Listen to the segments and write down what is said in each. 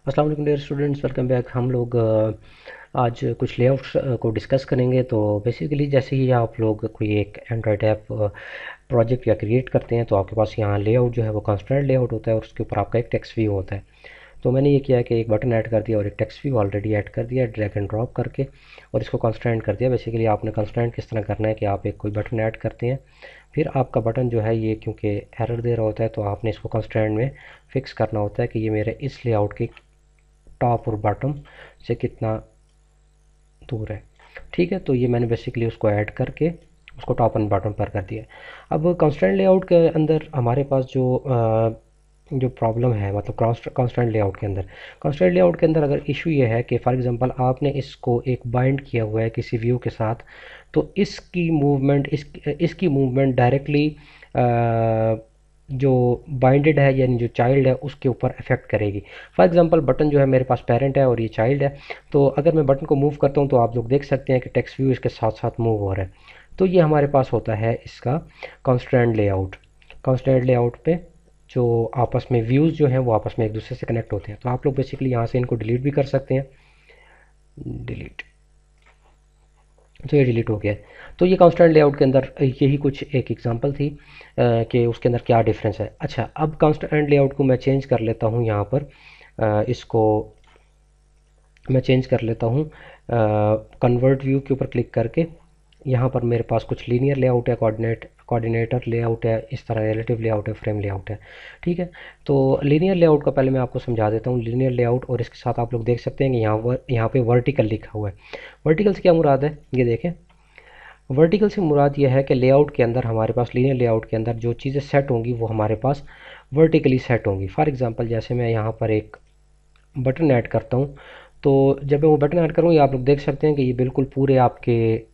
अस्सलाम वालेकुम dear students, welcome back. हम लोग आज कुछ लेआउट्स को डिस्कस करेंगे। तो बेसिकली जैसे ही आप लोग कोई एक एंड्रॉयड ऐप प्रोजेक्ट या क्रिएट करते हैं तो आपके पास यहाँ लेआउट जो है वो कंस्ट्रेंट लेआउट होता है और उसके ऊपर आपका एक टेक्स्ट व्यू होता है। तो मैंने ये किया है कि एक बटन ऐड कर दिया और एक टेक्स्ट व्यू ऑलरेडी ऐड कर दिया ड्रैग एंड ड्रॉप करके, और इसको कंस्ट्रेंट कर दिया। बेसिकली आपने कंस्ट्रेंट किस तरह करना है कि आप एक कोई बटन ऐड करते हैं, फिर आपका बटन जो है ये क्योंकि एरर दे रहा होता है तो आपने इसको कंस्ट्रेंट में फिक्स करना होता है कि ये मेरे इस लेआउट के टॉप और बॉटम से कितना दूर है। ठीक है, तो ये मैंने बेसिकली उसको ऐड करके उसको टॉप एंड बॉटम पर कर दिया। अब कंस्ट्रेंट लेआउट के अंदर हमारे पास जो प्रॉब्लम है, मतलब कंस्ट्रेंट लेआउट के अंदर अगर इशू ये है कि फॉर एग्जांपल आपने इसको एक बाइंड किया हुआ है किसी व्यू के साथ, तो इसकी मूवमेंट डायरेक्टली जो बाइंडेड है यानी जो चाइल्ड है उसके ऊपर अफेक्ट करेगी। फॉर एग्जांपल बटन जो है मेरे पास पेरेंट है और ये चाइल्ड है, तो अगर मैं बटन को मूव करता हूँ तो आप लोग देख सकते हैं कि टेक्स्ट व्यू इसके साथ साथ मूव हो रहा है। तो ये हमारे पास होता है इसका कॉन्स्टेंट लेआउट पे जो आपस में व्यूज़ जो हैं वो आपस में एक दूसरे से कनेक्ट होते हैं। तो आप लोग बेसिकली यहाँ से इनको डिलीट भी कर सकते हैं। डिलीट, तो ये डिलीट हो गया है। तो ये कॉन्स्टेंट लेआउट के अंदर यही कुछ एक एग्जांपल थी कि उसके अंदर क्या डिफरेंस है। अच्छा, अब कॉन्स्टेंट लेआउट को मैं चेंज कर लेता हूँ यहाँ पर। इसको मैं चेंज कर लेता हूँ कन्वर्ट व्यू के ऊपर क्लिक करके। यहाँ पर मेरे पास कुछ लीनियर लेआउट है, कोऑर्डिनेटर लेआउट है, इस तरह रिलेटिव लेआउट है, फ्रेम लेआउट है। ठीक है, तो लीनियर लेआउट का पहले मैं आपको समझा देता हूँ। लीनियर लेआउट और इसके साथ आप लोग देख सकते हैं कि यहाँ पे वर्टिकल लिखा हुआ है। वर्टिकल से क्या मुराद है ये देखें। वर्टिकल से मुराद यह है कि लेआउट के अंदर हमारे पास, लीनियर लेआउट के अंदर जो चीज़ें सेट होंगी वो हमारे पास वर्टिकली सेट होंगी। फॉर एग्जांपल जैसे मैं यहाँ पर एक बटन ऐड करता हूँ, तो जब मैं वो बटन ऐड करूँ, ये आप लोग देख सकते हैं कि ये बिल्कुल पूरे आपके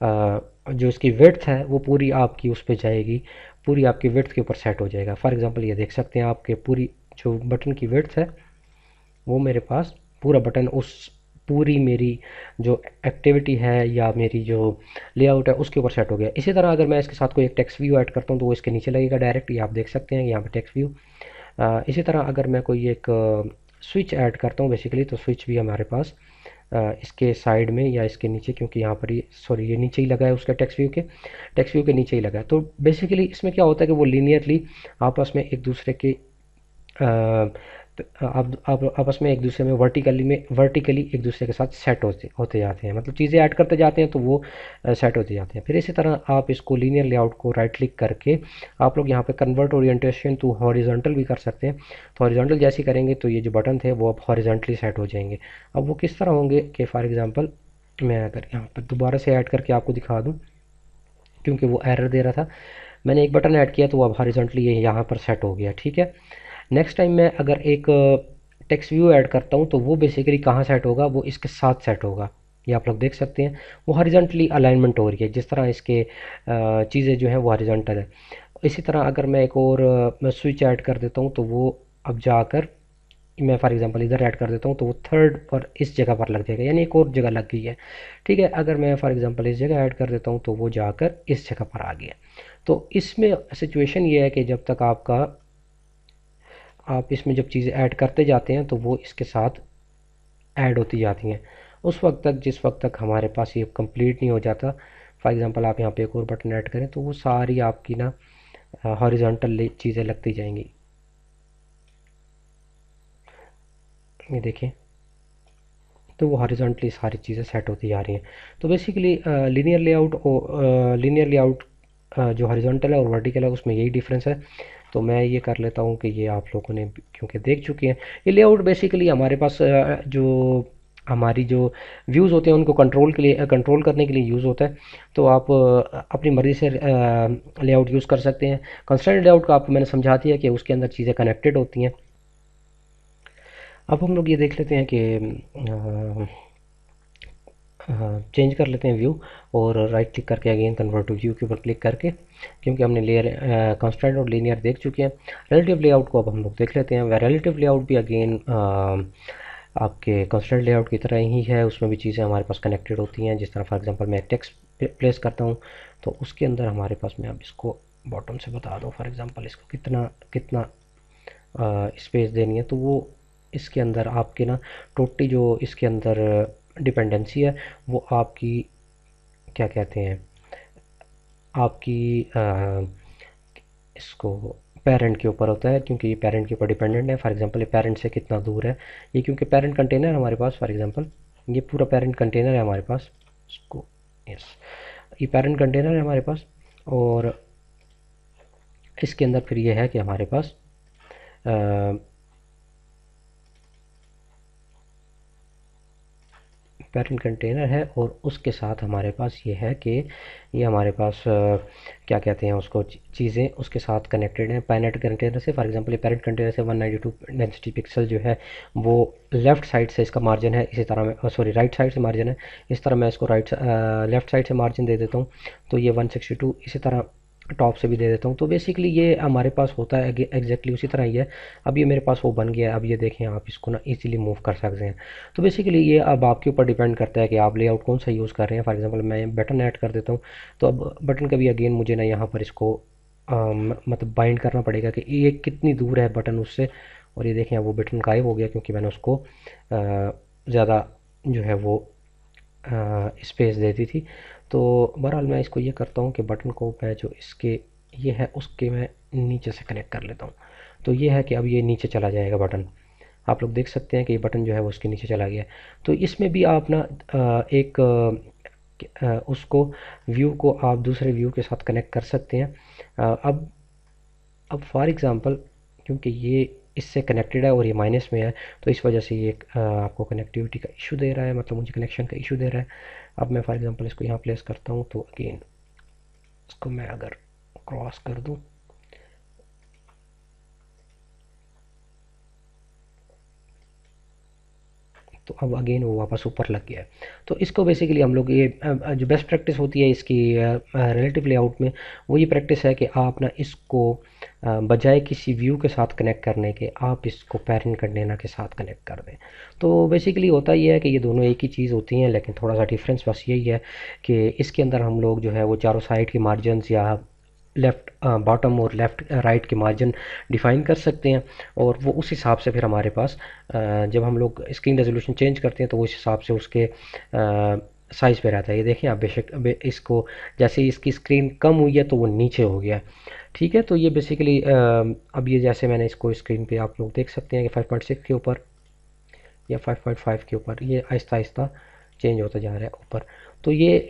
जो इसकी विड्थ है वो पूरी आपकी उस पे जाएगी, पूरी आपकी विड्थ के ऊपर सेट हो जाएगा। फॉर एग्जांपल ये देख सकते हैं आपके पूरी जो बटन की विड्थ है वो मेरे पास पूरा बटन उस पूरी मेरी जो एक्टिविटी है या मेरी जो लेआउट है उसके ऊपर सेट हो गया। इसी तरह अगर मैं इसके साथ कोई एक टेक्स्ट व्यू ऐड करता हूँ तो वो इसके नीचे लगेगा डायरेक्ट, ये आप देख सकते हैं यहाँ पे टेक्स्ट व्यू। इसी तरह अगर मैं कोई एक स्विच ऐड करता हूँ बेसिकली, तो स्विच भी हमारे पास इसके साइड में या इसके नीचे, क्योंकि यहाँ पर ये सॉरी ये नीचे ही लगा है उसके टेक्स्ट व्यू के नीचे ही लगा है। तो बेसिकली इसमें क्या होता है कि वो लीनियरली आपस में एक दूसरे के आप आपस में एक दूसरे में वर्टिकली एक दूसरे के साथ सेट होते होते जाते हैं, मतलब चीज़ें ऐड करते जाते हैं तो वो सेट होते जाते हैं। फिर इसी तरह आप इसको लीनियर लेआउट को राइट क्लिक करके आप लोग यहाँ पे कन्वर्ट ओरिएंटेशन टू हॉरिजॉन्टल भी कर सकते हैं। तो हॉरिजॉन्टल जैसे करेंगे तो ये जो बटन थे वो अब हॉरिजॉन्टली सेट हो जाएंगे। अब वो किस तरह होंगे कि फॉर एग्जांपल मैं अगर यहाँ पर दोबारा से ऐड करके आपको दिखा दूँ, क्योंकि वो एरर दे रहा था। मैंने एक बटन ऐड किया तो वो अब हॉरिजॉन्टली ये यहाँ पर सेट हो गया। ठीक है, नेक्स्ट टाइम मैं अगर एक टेक्स्ट व्यू ऐड करता हूँ तो वो बेसिकली कहाँ सेट होगा, वो इसके साथ सेट होगा। ये आप लोग देख सकते हैं वो हॉरिजॉन्टली अलाइनमेंट हो रही है, जिस तरह इसके चीज़ें जो हैं वो हॉरिजॉन्टल है। इसी तरह अगर मैं एक और मैं स्विच ऐड कर देता हूँ तो वो अब जाकर मैं फॉर एग्जांपल इधर ऐड कर देता हूँ तो वो थर्ड पर इस जगह पर लग जाएगा, यानी एक और जगह लग गई है। ठीक है, अगर मैं फॉर एग्जांपल इस जगह ऐड कर देता हूँ तो वो जाकर इस जगह पर आ गया। तो इसमें सिचुएशन ये है कि जब तक आप इसमें जब चीज़ें ऐड करते जाते हैं तो वो इसके साथ ऐड होती जाती हैं उस वक्त तक जिस वक्त तक हमारे पास ये कंप्लीट नहीं हो जाता। फॉर एग्जांपल आप यहाँ पे एक और बटन ऐड करें तो वो सारी आपकी ना हॉरिजॉन्टल चीज़ें लगती जाएंगी। ये देखें, तो वो हॉरिजॉन्टली सारी चीज़ें सेट होती जा रही हैं। तो बेसिकली लीनियर लेआउट जो हॉरिजॉन्टल है और वर्टिकल है उसमें यही डिफरेंस है। तो मैं ये कर लेता हूँ कि ये आप लोगों ने क्योंकि देख चुके हैं, ये लेआउट बेसिकली हमारे पास जो हमारी जो व्यूज़ होते हैं उनको कंट्रोल करने के लिए यूज़ होता है। तो आप अपनी मर्ज़ी से लेआउट यूज़ कर सकते हैं। कंस्ट्रेंट लेआउट का आपको मैंने समझा दिया कि उसके अंदर चीज़ें कनेक्टेड होती हैं। अब हम लोग ये देख लेते हैं कि चेंज कर लेते हैं व्यू, और राइट क्लिक करके अगेन कन्वर्ट टू व्यू के ऊपर क्लिक करके, क्योंकि हमने लेयर कंस्ट्रेंट और लीनियर देख चुके हैं। रिलेटिव लेआउट को अब हम लोग देख लेते हैं। वह रिलेटिव लेआउट भी अगेन आपके कंस्ट्रेंट लेआउट की तरह ही है, उसमें भी चीज़ें हमारे पास कनेक्टेड होती हैं। जिस तरह फॉर एग्जांपल मैं टेक्स्ट प्लेस करता हूँ तो उसके अंदर हमारे पास, मैं अब इसको बॉटम से बता दूँ फॉर एग्जांपल इसको कितना कितना स्पेस देनी है, तो वो इसके अंदर आपके ना टोटली जो इसके अंदर डिपेंडेंसी है वो आपकी क्या कहते हैं, आपकी इसको पेरेंट के ऊपर होता है, क्योंकि ये पेरेंट के ऊपर डिपेंडेंट है। फॉर एग्जांपल ये पेरेंट से कितना दूर है, ये क्योंकि पेरेंट कंटेनर हमारे पास, फॉर एग्जांपल ये पूरा पेरेंट कंटेनर है हमारे पास, इसको यस, ये पेरेंट कंटेनर है हमारे पास। और इसके अंदर फिर ये है कि हमारे पास पेरेंट कंटेनर है और उसके साथ हमारे पास ये है कि ये हमारे पास क्या कहते हैं उसको, चीज़ें उसके साथ कनेक्टेड हैं पेरेंट कंटेनर से। फॉर एग्जांपल ये पेरेंट कंटेनर से 192 डेंसिटी पिक्सल जो है वो लेफ़्ट साइड से इसका मार्जिन है, इसी तरह मैं सॉरी राइट साइड से मार्जिन है, इस तरह मैं इसको लेफ़्ट साइड से मार्जिन दे देता हूँ, तो ये 162 इसी तरह टॉप से भी दे देता हूँ। तो बेसिकली ये हमारे पास होता है एग्जैक्टली उसी तरह ही है। अब ये मेरे पास वो बन गया है। अब ये देखें आप इसको ना इजीली मूव कर सकते हैं। तो बेसिकली ये अब आपके ऊपर डिपेंड करता है कि आप लेआउट कौन सा यूज़ कर रहे हैं। फॉर एग्जांपल मैं बटन ऐड कर देता हूँ, तो अब बटन का भी अगेन मुझे ना यहाँ पर इसको मतलब बाइंड करना पड़ेगा कि ये कितनी दूर है बटन उससे। और ये देखें अब वो बटन गायब हो गया क्योंकि मैंने उसको ज़्यादा जो है वो स्पेस दे दी थी। तो बहरहाल मैं इसको ये करता हूँ कि बटन को मैं जो इसके ये है उसके मैं नीचे से कनेक्ट कर लेता हूँ। तो ये है कि अब ये नीचे चला जाएगा बटन, आप लोग देख सकते हैं कि ये बटन जो है वो उसके नीचे चला गया। तो इसमें भी आप ना एक उसको व्यू को आप दूसरे व्यू के साथ कनेक्ट कर सकते हैं। अब फॉर एग्ज़ाम्पल क्योंकि ये इससे कनेक्टेड है और ये माइनस में है, तो इस वजह से ये आपको कनेक्टिविटी का इशू दे रहा है, मतलब मुझे कनेक्शन का इशू दे रहा है। अब मैं फॉर एग्ज़ाम्पल इसको यहाँ प्लेस करता हूँ, तो अगेन इसको मैं अगर क्रॉस कर दूँ तो अब अगेन वो वापस ऊपर लग गया है। तो इसको बेसिकली हम लोग ये जो बेस्ट प्रैक्टिस होती है इसकी रिलेटिव लेआउट में, वो ये प्रैक्टिस है कि आप ना इसको बजाय किसी व्यू के साथ कनेक्ट करने के आप इसको पेरेंट कंटेनर के साथ कनेक्ट कर दें। तो बेसिकली होता ये है कि ये दोनों एक ही चीज़ होती हैं, लेकिन थोड़ा सा डिफरेंस बस यही है कि इसके अंदर हम लोग जो है वो चारों साइड के मार्जिनस या लेफ़्ट बॉटम और लेफ़्ट राइट के मार्जिन डिफ़ाइन कर सकते हैं। और वो उस हिसाब से फिर हमारे पास जब हम लोग स्क्रीन रेजोल्यूशन चेंज करते हैं तो वो उस हिसाब से उसके साइज़ पे रहता है। ये देखें आप बेशक इसको जैसे ही इसकी स्क्रीन कम हुई है तो वो नीचे हो गया। ठीक है, तो ये बेसिकली अब ये जैसे मैंने इसको स्क्रीन पे आप लोग देख सकते हैं कि 5.6 के ऊपर या 5.5 के ऊपर ये आहिस्ता आहिस्ता चेंज होता जा रहा है ऊपर। तो ये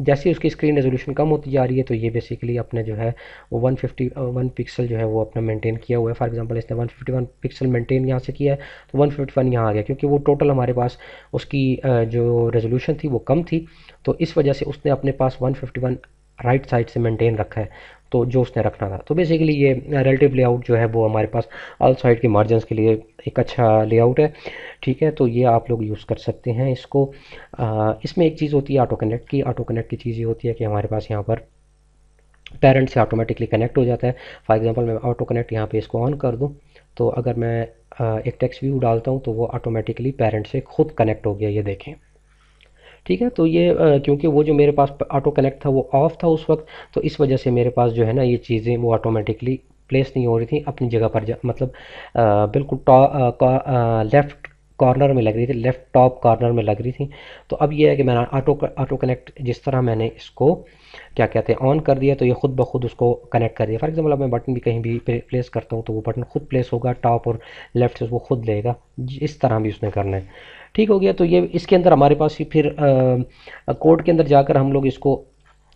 जैसे उसकी स्क्रीन रेजोल्यूशन कम होती जा रही है तो ये बेसिकली अपने जो है वो 151 पिक्सल जो है वो अपना मेंटेन किया हुआ है। फॉर एग्जांपल इसने 151 पिक्सल मेंटेन यहाँ से किया है, तो 151 यहाँ आ गया क्योंकि वो टोटल हमारे पास उसकी जो रेजोल्यूशन थी वो कम थी, तो इस वजह से उसने अपने पास 151 राइट साइड से मेंटेन रखा है, तो जो उसने रखना था। तो बेसिकली ये रिलेटिव लेआउट जो है वो हमारे पास ऑल साइड के मार्जिनस के लिए एक अच्छा लेआउट है। ठीक है, तो ये आप लोग यूज़ कर सकते हैं इसको। इसमें एक चीज़ होती है ऑटो कनेक्ट की। ऑटो कनेक्ट की चीज़ ये होती है कि हमारे पास यहाँ पर पेरेंट से ऑटोमेटिकली कनेक्ट हो जाता है। फॉर एग्जांपल मैं ऑटो कनेक्ट यहाँ पे इसको ऑन कर दूँ, तो अगर मैं एक टेक्स्ट व्यू डालता हूँ तो वो ऑटोमेटिकली पेरेंट से खुद कनेक्ट हो गया, ये देखें। ठीक है, तो ये क्योंकि वो जो मेरे पास ऑटो कनेक्ट था वो ऑफ था उस वक्त, तो इस वजह से मेरे पास जो है ना ये चीज़ें वो ऑटोमेटिकली प्लेस नहीं हो रही थी अपनी जगह पर, मतलब बिल्कुल लेफ़्ट कॉर्नर में लग रही थी, लेफ़्ट टॉप कॉर्नर में लग रही थी। तो अब ये है कि मैंने ऑटो कनेक्ट जिस तरह मैंने इसको क्या कहते हैं ऑन कर दिया, तो ये खुद ब खुद उसको कनेक्ट कर दिया। फॉर एग्जांपल अब मैं बटन भी कहीं भी प्लेस करता हूँ तो वो बटन खुद प्लेस होगा, टॉप और लेफ़्ट से वो खुद लेगा। इस तरह भी उसने करना है। ठीक हो गया, तो ये इसके अंदर हमारे पास ही फिर कोड के अंदर जाकर हम लोग इसको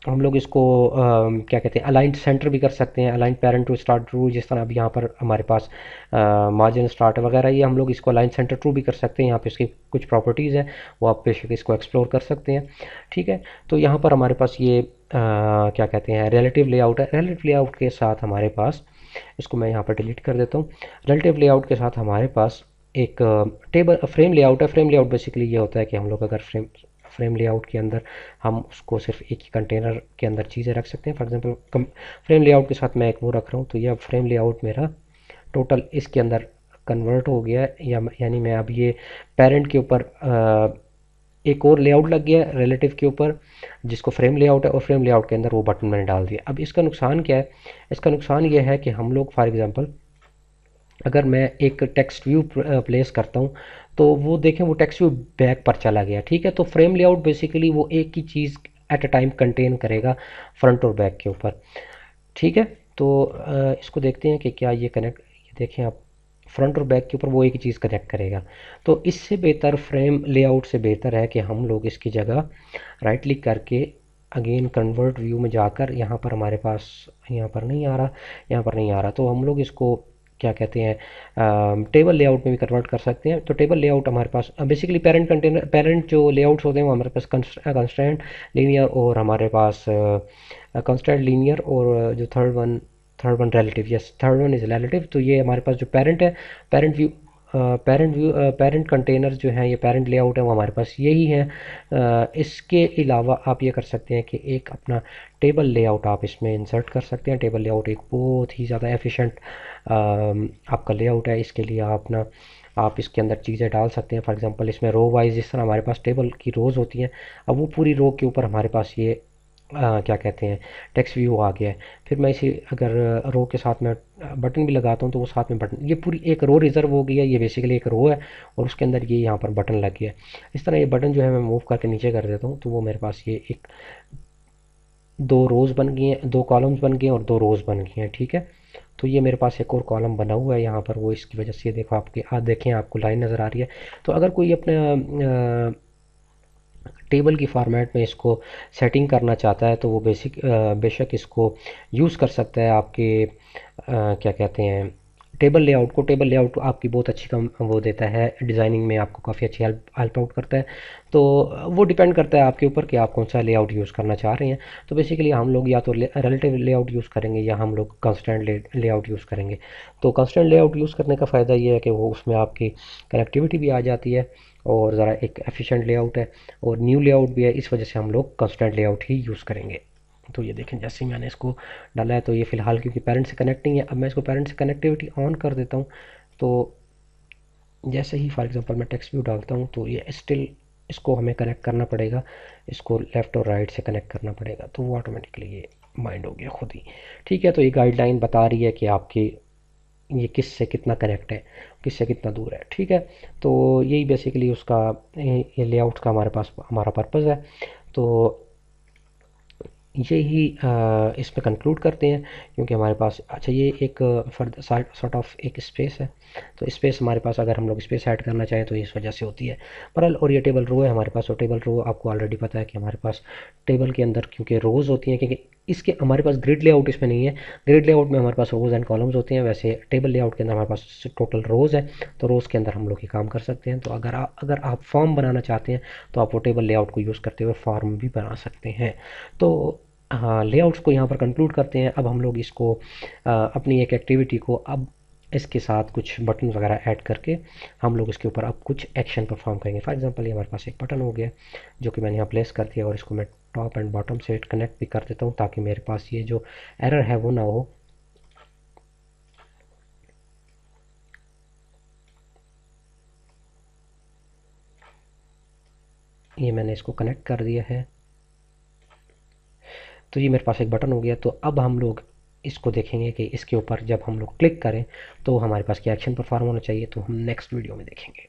क्या कहते हैं अलाइंड सेंटर भी कर सकते हैं, aligned parent to start true, जिस तरह अब यहाँ पर हमारे पास मार्जिन स्टार्ट वगैरह, ये हम लोग इसको अलाइंड सेंटर ट्रू भी कर सकते हैं। यहाँ पे इसकी कुछ प्रॉपर्टीज़ हैं वो आप बेशक इसको एक्सप्लोर कर सकते हैं। ठीक है, तो यहाँ पर हमारे पास ये क्या कहते हैं रिलेटिव लेआउट है। रिलेटिव लेआउट के साथ हमारे पास, इसको मैं यहाँ पर डिलीट कर देता हूँ। रिलेटिव लेआउट के साथ हमारे पास एक टेबल फ्रेम लेआउट है। फ्रेम लेआउट बेसिकली ये होता है कि हम लोग अगर फ्रेम लेआउट के अंदर हम उसको सिर्फ एक ही कंटेनर के अंदर चीज़ें रख सकते हैं। फॉर एग्जांपल फ्रेम लेआउट के साथ मैं एक वो रख रहा हूँ, तो यह फ्रेम लेआउट मेरा टोटल इसके अंदर कन्वर्ट हो गया है, यानी मैं अब ये पेरेंट के ऊपर एक और लेआउट लग गया रिलेटिव के ऊपर जिसको फ्रेम लेआउट है, और फ्रेम लेआउट के अंदर वो बटन मैंने डाल दिया। अब इसका नुकसान क्या है? इसका नुकसान ये है कि हम लोग फॉर एग्ज़ाम्पल अगर मैं एक टेक्स्ट व्यू प्लेस करता हूँ तो वो देखें वो टेक्स्ट व्यू बैक पर चला गया, ठीक है। तो फ्रेम लेआउट बेसिकली वो एक ही चीज़ एट अ टाइम कंटेन करेगा फ्रंट और बैक के ऊपर, ठीक है। तो इसको देखते हैं कि क्या ये कनेक्ट, ये देखें आप, फ्रंट और बैक के ऊपर वो एक ही चीज़ कनेक्ट करेगा। तो इससे बेहतर फ्रेम लेआउट से बेहतर है कि हम लोग इसकी जगह राइट क्लिक करके अगेन कन्वर्ट व्यू में जाकर, यहाँ पर हमारे पास, यहाँ पर नहीं आ रहा, यहाँ पर नहीं आ रहा, तो हम लोग इसको क्या कहते हैं टेबल लेआउट में भी कन्वर्ट कर सकते हैं। तो टेबल लेआउट हमारे पास बेसिकली पेरेंट कंटेनर, पेरेंट जो लेआउट्स होते हैं वो हमारे पास कंस्ट्रेंट लीनियर, और हमारे पास कंस्ट्रेंट लीनियर, और जो third one relative, yes third one is relative. तो ये हमारे पास जो पेरेंट है, पेरेंट व्यू, पेरेंट कंटेनर जो है, ये पेरेंट लेआउट है वो हमारे पास यही है। इसके अलावा आप ये कर सकते हैं कि एक अपना टेबल लेआउट आप इसमें इंसर्ट कर सकते हैं। टेबल लेआउट एक बहुत ही ज़्यादा एफिशिएंट आपका लेआउट है। इसके लिए आप इसके अंदर चीज़ें डाल सकते हैं। फॉर एग्जांपल इसमें रो वाइज, जिस तरह हमारे पास टेबल की रोज़ होती हैं, अब वो पूरी रो के ऊपर हमारे पास ये क्या कहते हैं टेक्स्ट व्यू आ गया है। फिर मैं इसी अगर रो के साथ में बटन भी लगाता हूँ तो वो साथ में बटन, ये पूरी एक रो रिजर्व हो गई है। ये बेसिकली एक रो है और उसके अंदर ये यहाँ पर बटन लग गया है। इस तरह ये बटन जो है मैं मूव करके नीचे कर देता हूँ तो वो मेरे पास ये एक दो रोज़ बन गई हैं, दो कॉलम्स बन गए हैं और दो रोज़ बन गई हैं, ठीक है। तो ये मेरे पास एक और कॉलम बना हुआ है यहाँ पर, वो इसकी वजह से देखो आपके देखें आपको लाइन नज़र आ रही है। तो अगर कोई अपने टेबल की फॉर्मेट में इसको सेटिंग करना चाहता है तो वो बेशक इसको यूज़ कर सकता है आपके क्या कहते हैं टेबल लेआउट को। टेबल लेआउट आपकी बहुत अच्छी कम वो देता है, डिज़ाइनिंग में आपको काफ़ी अच्छी हेल्प आउट करता है। तो वो डिपेंड करता है आपके ऊपर कि आप कौन सा लेआउट यूज़ करना चाह रहे हैं। तो बेसिकली हम लोग या तो रिलेटिव लेआउट यूज़ करेंगे या हम लोग कंस्ट्रेंट लेआउट यूज़ करेंगे। तो कंस्ट्रेंट लेआउट यूज़ करने का फ़ायदा ये है कि वो उसमें आपकी कनेक्टिविटी भी आ जाती है और ज़रा एक एफिशिएंट लेआउट है और न्यू लेआउट भी है। इस वजह से हम लोग कंस्ट्रेंट लेआउट ही यूज़ करेंगे। तो ये देखें जैसे ही मैंने इसको डाला है तो ये फ़िलहाल क्योंकि पेरेंट से कनेक्ट नहीं है, अब मैं इसको पेरेंट से कनेक्टिविटी ऑन कर देता हूँ। तो जैसे ही फॉर एग्जांपल मैं टेक्स्ट व्यू डालता हूँ तो ये स्टिल इसको हमें कनेक्ट करना पड़ेगा, इसको लेफ़्ट और राइट से कनेक्ट करना पड़ेगा। तो वो ऑटोमेटिकली ये माइंड हो गया खुद ही, ठीक है। तो ये गाइडलाइन बता रही है कि आपकी ये किससे कितना कनेक्ट है, किससे कितना दूर है, ठीक है। तो यही बेसिकली उसका ये लेआउट का हमारे पास हमारा पर्पज़ है। तो यही इसमें कंक्लूड करते हैं क्योंकि हमारे पास अच्छा ये एक फर्द सॉर्ट ऑफ एक स्पेस है। तो स्पेस हमारे पास अगर हम लोग स्पेस ऐड करना चाहें तो इस वजह से होती है। बहरहाल और ये टेबल रो है हमारे पास, और टेबल रो आपको ऑलरेडी पता है कि हमारे पास टेबल के अंदर क्योंकि रोज़ होती हैं, क्योंकि इसके हमारे पास ग्रिड लेआउट इसमें नहीं है। ग्रिड लेआउट में हमारे पास रोज़ एंड कॉलम्स होते हैं, वैसे टेबल लेआउट के अंदर हमारे पास टोटल रोज़ है। तो रोज़ के अंदर हम लोग ये काम कर सकते हैं। तो अगर आप फॉर्म बनाना चाहते हैं तो आप वो टेबल लेआउट को यूज़ करते हुए फॉर्म भी बना सकते हैं। तो हाँ, लेआउट्स को यहाँ पर कंक्लूड करते हैं। अब हम लोग इसको अपनी एक एक्टिविटी को अब इसके साथ कुछ बटन वगैरह ऐड करके हम लोग इसके ऊपर अब कुछ एक्शन परफॉर्म करेंगे। फॉर एग्जांपल ये हमारे पास एक बटन हो गया जो कि मैंने यहाँ प्लेस कर दिया और इसको मैं टॉप एंड बॉटम से कनेक्ट भी कर देता हूँ ताकि मेरे पास ये जो एरर है वो ना हो। ये मैंने इसको कनेक्ट कर दिया है। तो ये मेरे पास एक बटन हो गया। तो अब हम लोग इसको देखेंगे कि इसके ऊपर जब हम लोग क्लिक करें तो हमारे पास क्या एक्शन परफॉर्म होना चाहिए, तो हम नेक्स्ट वीडियो में देखेंगे।